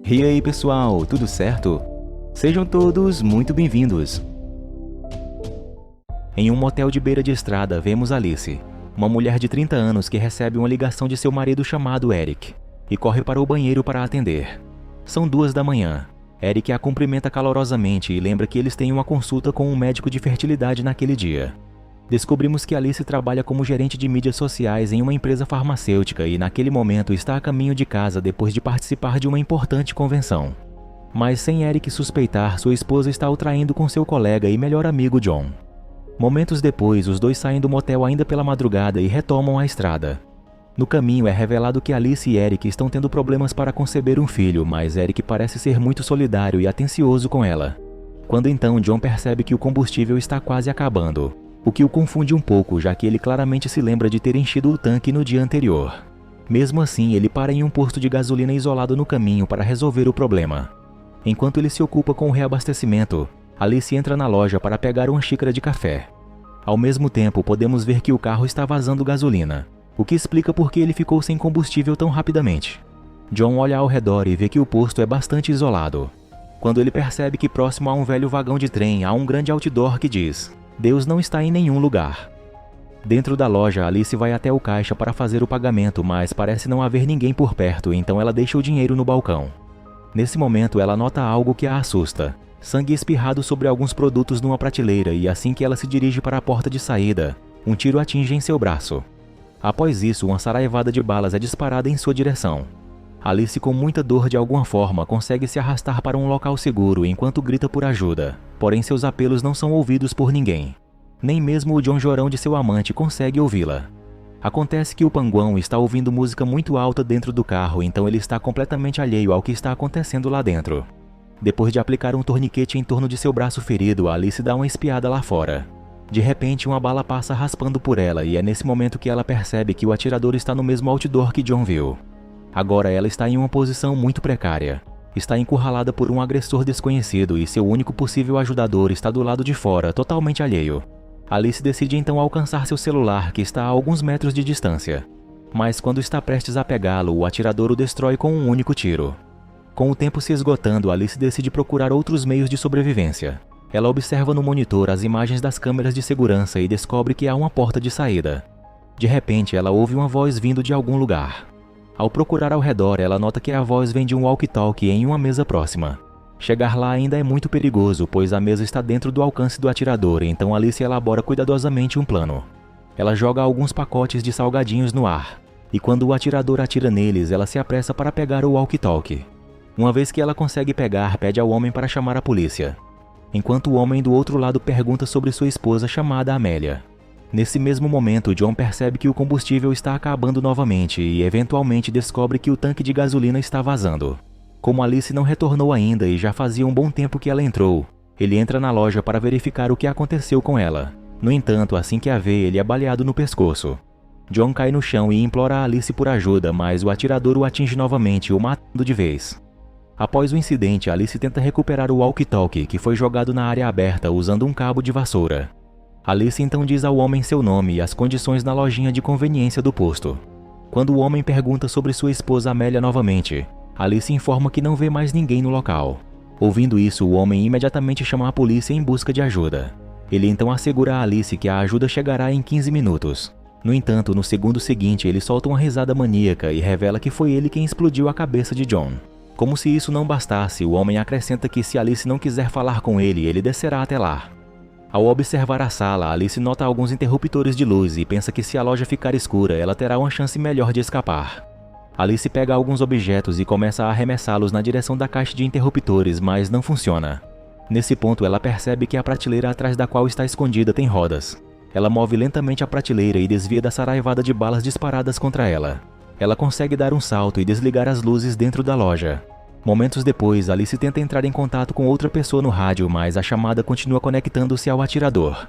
E aí pessoal, tudo certo? Sejam todos muito bem-vindos. Em um motel de beira de estrada vemos Alice, uma mulher de 30 anos que recebe uma ligação de seu marido chamado Eric, e corre para o banheiro para atender. São 2 da manhã. Eric a cumprimenta calorosamente e lembra que eles têm uma consulta com um médico de fertilidade naquele dia. Descobrimos que Alice trabalha como gerente de mídias sociais em uma empresa farmacêutica e naquele momento está a caminho de casa depois de participar de uma importante convenção. Mas sem Eric suspeitar, sua esposa está o traindo com seu colega e melhor amigo John. Momentos depois, os dois saem do motel ainda pela madrugada e retomam a estrada. No caminho é revelado que Alice e Eric estão tendo problemas para conceber um filho, mas Eric parece ser muito solidário e atencioso com ela. Quando então John percebe que o combustível está quase acabando, o que o confunde um pouco, já que ele claramente se lembra de ter enchido o tanque no dia anterior. Mesmo assim, ele para em um posto de gasolina isolado no caminho para resolver o problema. Enquanto ele se ocupa com o reabastecimento, Alice entra na loja para pegar uma xícara de café. Ao mesmo tempo, podemos ver que o carro está vazando gasolina, o que explica por que ele ficou sem combustível tão rapidamente. John olha ao redor e vê que o posto é bastante isolado. Quando ele percebe que próximo a um velho vagão de trem há um grande outdoor que diz: "Deus não está em nenhum lugar." Dentro da loja, Alice vai até o caixa para fazer o pagamento, mas parece não haver ninguém por perto, então ela deixa o dinheiro no balcão. Nesse momento, ela nota algo que a assusta: sangue espirrado sobre alguns produtos numa prateleira, e assim que ela se dirige para a porta de saída, um tiro atinge em seu braço. Após isso, uma saraivada de balas é disparada em sua direção. Alice, com muita dor de alguma forma, consegue se arrastar para um local seguro enquanto grita por ajuda, porém seus apelos não são ouvidos por ninguém. Nem mesmo o John Jorão de seu amante consegue ouvi-la. Acontece que o Panguão está ouvindo música muito alta dentro do carro, então ele está completamente alheio ao que está acontecendo lá dentro. Depois de aplicar um torniquete em torno de seu braço ferido, Alice dá uma espiada lá fora. De repente, uma bala passa raspando por ela e é nesse momento que ela percebe que o atirador está no mesmo outdoor que John viu. Agora ela está em uma posição muito precária. Está encurralada por um agressor desconhecido e seu único possível ajudador está do lado de fora, totalmente alheio. Alice decide então alcançar seu celular, que está a alguns metros de distância. Mas quando está prestes a pegá-lo, o atirador o destrói com um único tiro. Com o tempo se esgotando, Alice decide procurar outros meios de sobrevivência. Ela observa no monitor as imagens das câmeras de segurança e descobre que há uma porta de saída. De repente, ela ouve uma voz vindo de algum lugar. Ao procurar ao redor, ela nota que a voz vem de um walkie-talkie em uma mesa próxima. Chegar lá ainda é muito perigoso, pois a mesa está dentro do alcance do atirador, então Alice elabora cuidadosamente um plano. Ela joga alguns pacotes de salgadinhos no ar, e quando o atirador atira neles, ela se apressa para pegar o walkie-talkie. Uma vez que ela consegue pegar, pede ao homem para chamar a polícia. Enquanto o homem do outro lado pergunta sobre sua esposa chamada Amélia. Nesse mesmo momento, John percebe que o combustível está acabando novamente e eventualmente descobre que o tanque de gasolina está vazando. Como Alice não retornou ainda e já fazia um bom tempo que ela entrou, ele entra na loja para verificar o que aconteceu com ela. No entanto, assim que a vê, ele é baleado no pescoço. John cai no chão e implora a Alice por ajuda, mas o atirador o atinge novamente, o matando de vez. Após o incidente, Alice tenta recuperar o walkie-talkie, que foi jogado na área aberta usando um cabo de vassoura. Alice então diz ao homem seu nome e as condições na lojinha de conveniência do posto. Quando o homem pergunta sobre sua esposa Amélia novamente, Alice informa que não vê mais ninguém no local. Ouvindo isso, o homem imediatamente chama a polícia em busca de ajuda. Ele então assegura a Alice que a ajuda chegará em 15 minutos. No entanto, no segundo seguinte, ele solta uma risada maníaca e revela que foi ele quem explodiu a cabeça de John. Como se isso não bastasse, o homem acrescenta que se Alice não quiser falar com ele, ele descerá até lá. Ao observar a sala, Alice nota alguns interruptores de luz e pensa que se a loja ficar escura, ela terá uma chance melhor de escapar. Alice pega alguns objetos e começa a arremessá-los na direção da caixa de interruptores, mas não funciona. Nesse ponto, ela percebe que a prateleira atrás da qual está escondida tem rodas. Ela move lentamente a prateleira e desvia da saraivada de balas disparadas contra ela. Ela consegue dar um salto e desligar as luzes dentro da loja. Momentos depois, Alice tenta entrar em contato com outra pessoa no rádio, mas a chamada continua conectando-se ao atirador.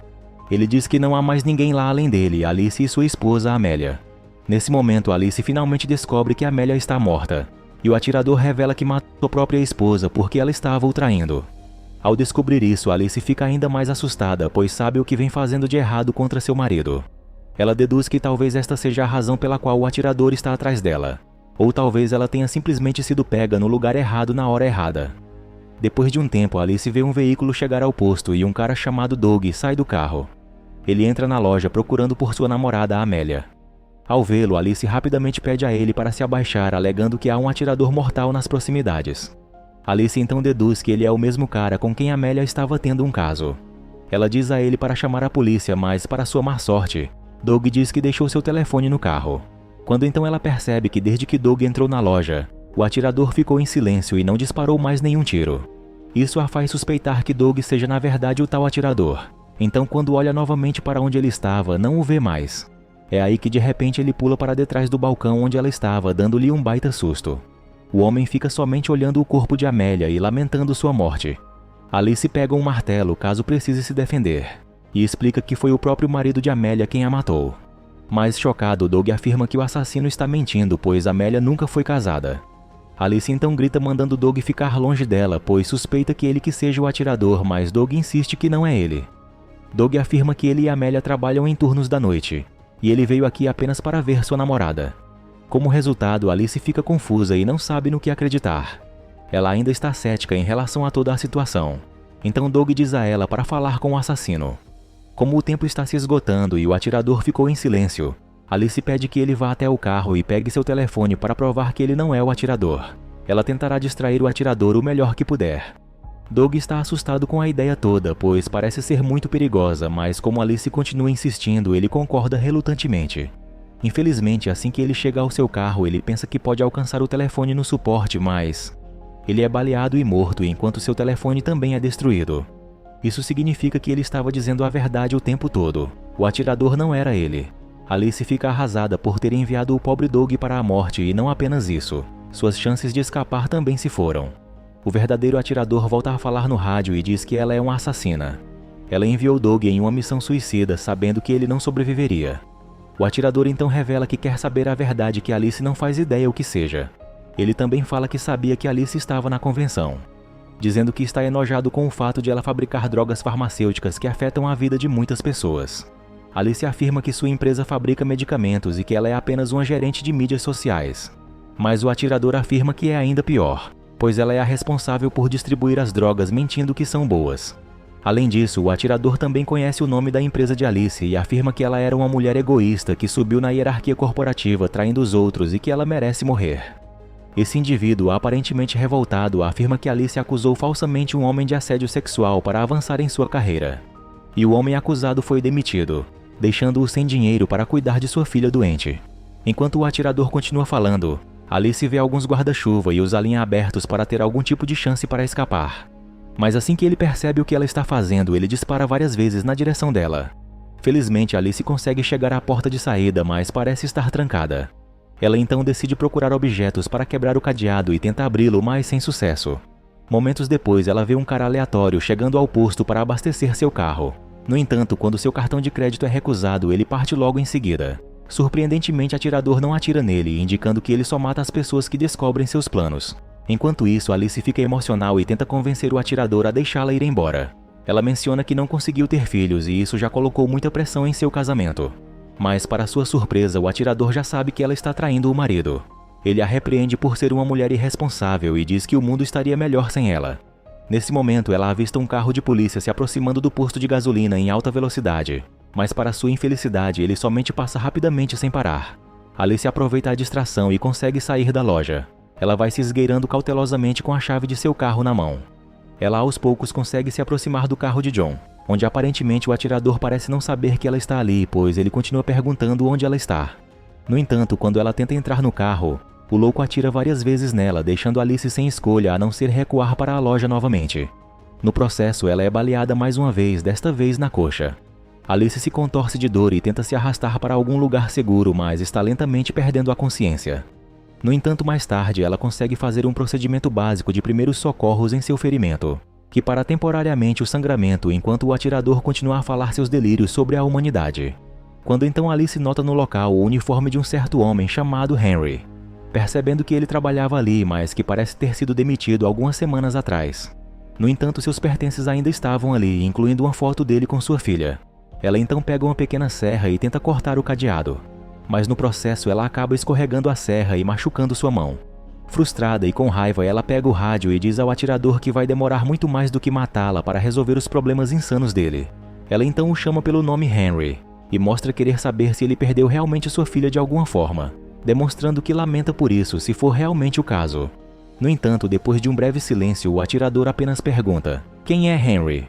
Ele diz que não há mais ninguém lá além dele, Alice e sua esposa Amélia. Nesse momento, Alice finalmente descobre que Amélia está morta, e o atirador revela que matou sua própria esposa porque ela estava o traindo. Ao descobrir isso, Alice fica ainda mais assustada, pois sabe o que vem fazendo de errado contra seu marido. Ela deduz que talvez esta seja a razão pela qual o atirador está atrás dela. Ou talvez ela tenha simplesmente sido pega no lugar errado na hora errada. Depois de um tempo, Alice vê um veículo chegar ao posto e um cara chamado Doug sai do carro. Ele entra na loja procurando por sua namorada Amélia. Ao vê-lo, Alice rapidamente pede a ele para se abaixar, alegando que há um atirador mortal nas proximidades. Alice então deduz que ele é o mesmo cara com quem Amélia estava tendo um caso. Ela diz a ele para chamar a polícia, mas para sua má sorte, Doug diz que deixou seu telefone no carro. Quando então ela percebe que desde que Doug entrou na loja, o atirador ficou em silêncio e não disparou mais nenhum tiro. Isso a faz suspeitar que Doug seja na verdade o tal atirador. Então quando olha novamente para onde ele estava, não o vê mais. É aí que de repente ele pula para detrás do balcão onde ela estava, dando-lhe um baita susto. O homem fica somente olhando o corpo de Amélia e lamentando sua morte. Alice pega um martelo caso precise se defender, e explica que foi o próprio marido de Amélia quem a matou. Mais chocado, Doug afirma que o assassino está mentindo, pois Amélia nunca foi casada. Alice então grita mandando Doug ficar longe dela, pois suspeita que ele que seja o atirador, mas Doug insiste que não é ele. Doug afirma que ele e Amélia trabalham em turnos da noite, e ele veio aqui apenas para ver sua namorada. Como resultado, Alice fica confusa e não sabe no que acreditar. Ela ainda está cética em relação a toda a situação. Então Doug diz a ela para falar com o assassino. Como o tempo está se esgotando e o atirador ficou em silêncio, Alice pede que ele vá até o carro e pegue seu telefone para provar que ele não é o atirador. Ela tentará distrair o atirador o melhor que puder. Doug está assustado com a ideia toda, pois parece ser muito perigosa, mas como Alice continua insistindo, ele concorda relutantemente. Infelizmente, assim que ele chega ao seu carro, ele pensa que pode alcançar o telefone no suporte, mas ele é baleado e morto, enquanto seu telefone também é destruído. Isso significa que ele estava dizendo a verdade o tempo todo. O atirador não era ele. Alice fica arrasada por ter enviado o pobre Doug para a morte e não apenas isso. Suas chances de escapar também se foram. O verdadeiro atirador volta a falar no rádio e diz que ela é uma assassina. Ela enviou Doug em uma missão suicida, sabendo que ele não sobreviveria. O atirador então revela que quer saber a verdade que Alice não faz ideia o que seja. Ele também fala que sabia que Alice estava na convenção, dizendo que está enojado com o fato de ela fabricar drogas farmacêuticas que afetam a vida de muitas pessoas. Alice afirma que sua empresa fabrica medicamentos e que ela é apenas uma gerente de mídias sociais. Mas o atirador afirma que é ainda pior, pois ela é a responsável por distribuir as drogas mentindo que são boas. Além disso, o atirador também conhece o nome da empresa de Alice e afirma que ela era uma mulher egoísta que subiu na hierarquia corporativa traindo os outros e que ela merece morrer. Esse indivíduo, aparentemente revoltado, afirma que Alice acusou falsamente um homem de assédio sexual para avançar em sua carreira. E o homem acusado foi demitido, deixando-o sem dinheiro para cuidar de sua filha doente. Enquanto o atirador continua falando, Alice vê alguns guarda-chuva e os alinha abertos para ter algum tipo de chance para escapar. Mas assim que ele percebe o que ela está fazendo, ele dispara várias vezes na direção dela. Felizmente, Alice consegue chegar à porta de saída, mas parece estar trancada. Ela então decide procurar objetos para quebrar o cadeado e tenta abri-lo, mas sem sucesso. Momentos depois, ela vê um cara aleatório chegando ao posto para abastecer seu carro. No entanto, quando seu cartão de crédito é recusado, ele parte logo em seguida. Surpreendentemente, o atirador não atira nele, indicando que ele só mata as pessoas que descobrem seus planos. Enquanto isso, Alice fica emocional e tenta convencer o atirador a deixá-la ir embora. Ela menciona que não conseguiu ter filhos e isso já colocou muita pressão em seu casamento. Mas, para sua surpresa, o atirador já sabe que ela está traindo o marido. Ele a repreende por ser uma mulher irresponsável e diz que o mundo estaria melhor sem ela. Nesse momento, ela avista um carro de polícia se aproximando do posto de gasolina em alta velocidade. Mas, para sua infelicidade, ele somente passa rapidamente sem parar. Alice aproveita a distração e consegue sair da loja. Ela vai se esgueirando cautelosamente com a chave de seu carro na mão. Ela aos poucos consegue se aproximar do carro de John, onde aparentemente o atirador parece não saber que ela está ali, pois ele continua perguntando onde ela está. No entanto, quando ela tenta entrar no carro, o louco atira várias vezes nela, deixando Alice sem escolha a não ser recuar para a loja novamente. No processo, ela é baleada mais uma vez, desta vez na coxa. Alice se contorce de dor e tenta se arrastar para algum lugar seguro, mas está lentamente perdendo a consciência. No entanto, mais tarde, ela consegue fazer um procedimento básico de primeiros socorros em seu ferimento, que para temporariamente o sangramento enquanto o atirador continua a falar seus delírios sobre a humanidade. Quando então Alice nota no local o uniforme de um certo homem chamado Henry, percebendo que ele trabalhava ali, mas que parece ter sido demitido algumas semanas atrás. No entanto, seus pertences ainda estavam ali, incluindo uma foto dele com sua filha. Ela então pega uma pequena serra e tenta cortar o cadeado. mas no processo ela acaba escorregando a serra e machucando sua mão. Frustrada e com raiva, ela pega o rádio e diz ao atirador que vai demorar muito mais do que matá-la para resolver os problemas insanos dele. Ela então o chama pelo nome Henry e mostra querer saber se ele perdeu realmente sua filha de alguma forma, demonstrando que lamenta por isso se for realmente o caso. No entanto, depois de um breve silêncio, o atirador apenas pergunta: "Quem é Henry?"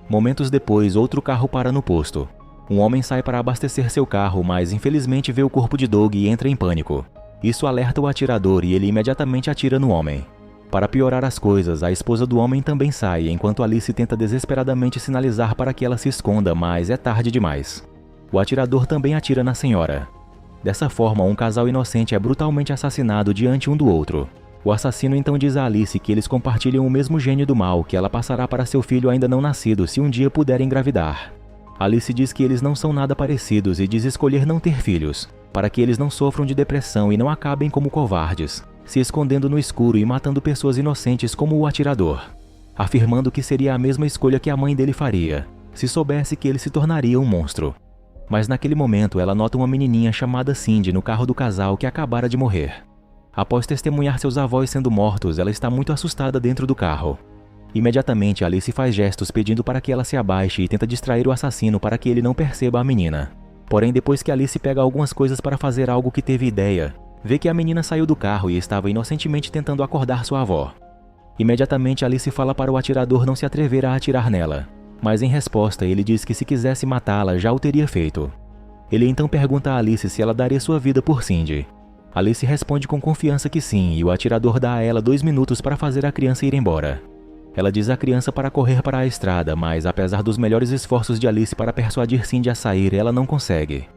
Momentos depois, outro carro para no posto. Um homem sai para abastecer seu carro, mas infelizmente vê o corpo de Doug e entra em pânico. Isso alerta o atirador e ele imediatamente atira no homem. Para piorar as coisas, a esposa do homem também sai, enquanto Alice tenta desesperadamente sinalizar para que ela se esconda, mas é tarde demais. O atirador também atira na senhora. Dessa forma, um casal inocente é brutalmente assassinado diante um do outro. O assassino então diz a Alice que eles compartilham o mesmo gênio do mal que ela passará para seu filho ainda não nascido se um dia puder engravidar. Alice diz que eles não são nada parecidos e diz escolher não ter filhos, para que eles não sofram de depressão e não acabem como covardes, se escondendo no escuro e matando pessoas inocentes como o atirador, afirmando que seria a mesma escolha que a mãe dele faria, se soubesse que ele se tornaria um monstro. Mas naquele momento ela nota uma menininha chamada Cindy no carro do casal que acabara de morrer. Após testemunhar seus avós sendo mortos, ela está muito assustada dentro do carro. Imediatamente, Alice faz gestos pedindo para que ela se abaixe e tenta distrair o assassino para que ele não perceba a menina. Porém, depois que Alice pega algumas coisas para fazer algo que teve ideia, vê que a menina saiu do carro e estava inocentemente tentando acordar sua avó. Imediatamente, Alice fala para o atirador não se atrever a atirar nela, mas em resposta ele diz que se quisesse matá-la já o teria feito. Ele então pergunta a Alice se ela daria sua vida por Cindy. Alice responde com confiança que sim, e o atirador dá a ela 2 minutos para fazer a criança ir embora. Ela diz à criança para correr para a estrada, mas apesar dos melhores esforços de Alice para persuadir Cindy a sair, ela não consegue.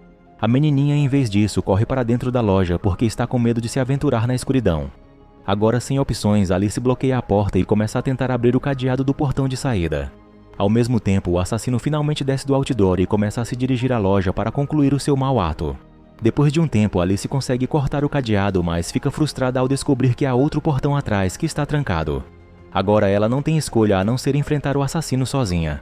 A menininha, em vez disso, corre para dentro da loja porque está com medo de se aventurar na escuridão. Agora sem opções, Alice bloqueia a porta e começa a tentar abrir o cadeado do portão de saída. Ao mesmo tempo, o assassino finalmente desce do outdoor e começa a se dirigir à loja para concluir o seu mau ato. Depois de um tempo, Alice consegue cortar o cadeado, mas fica frustrada ao descobrir que há outro portão atrás que está trancado. Agora ela não tem escolha a não ser enfrentar o assassino sozinha.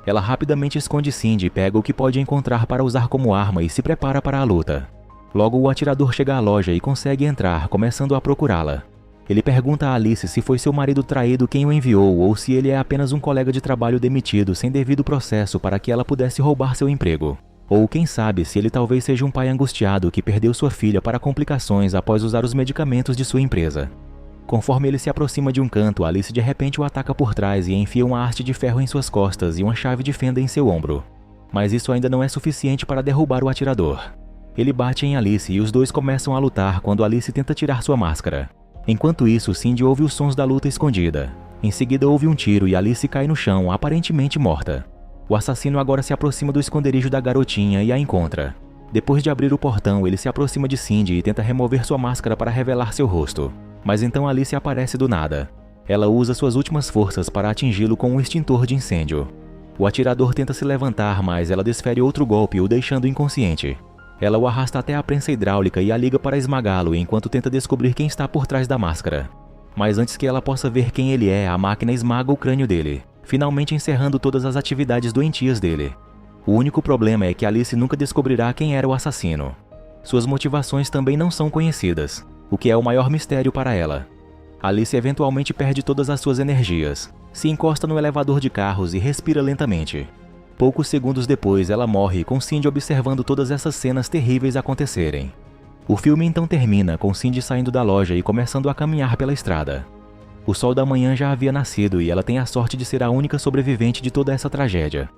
Ela rapidamente esconde Cindy, pega o que pode encontrar para usar como arma e se prepara para a luta. Logo o atirador chega à loja e consegue entrar, começando a procurá-la. Ele pergunta a Alice se foi seu marido traído quem o enviou ou se ele é apenas um colega de trabalho demitido sem devido processo para que ela pudesse roubar seu emprego. Ou quem sabe se ele talvez seja um pai angustiado que perdeu sua filha para complicações após usar os medicamentos de sua empresa. Conforme ele se aproxima de um canto, Alice de repente o ataca por trás e enfia uma haste de ferro em suas costas e uma chave de fenda em seu ombro. Mas isso ainda não é suficiente para derrubar o atirador. Ele bate em Alice e os dois começam a lutar quando Alice tenta tirar sua máscara. Enquanto isso, Cindy ouve os sons da luta escondida. Em seguida houve um tiro e Alice cai no chão, aparentemente morta. O assassino agora se aproxima do esconderijo da garotinha e a encontra. Depois de abrir o portão, ele se aproxima de Cindy e tenta remover sua máscara para revelar seu rosto. Mas então Alice aparece do nada. Ela usa suas últimas forças para atingi-lo com um extintor de incêndio. O atirador tenta se levantar, mas ela desfere outro golpe, o deixando inconsciente. Ela o arrasta até a prensa hidráulica e a liga para esmagá-lo enquanto tenta descobrir quem está por trás da máscara. Mas antes que ela possa ver quem ele é, a máquina esmaga o crânio dele, finalmente encerrando todas as atividades doentias dele. O único problema é que Alice nunca descobrirá quem era o assassino. Suas motivações também não são conhecidas, o que é o maior mistério para ela. Alice eventualmente perde todas as suas energias, se encosta no elevador de carros e respira lentamente. Poucos segundos depois, ela morre, com Cindy observando todas essas cenas terríveis acontecerem. O filme então termina com Cindy saindo da loja e começando a caminhar pela estrada. O sol da manhã já havia nascido e ela tem a sorte de ser a única sobrevivente de toda essa tragédia.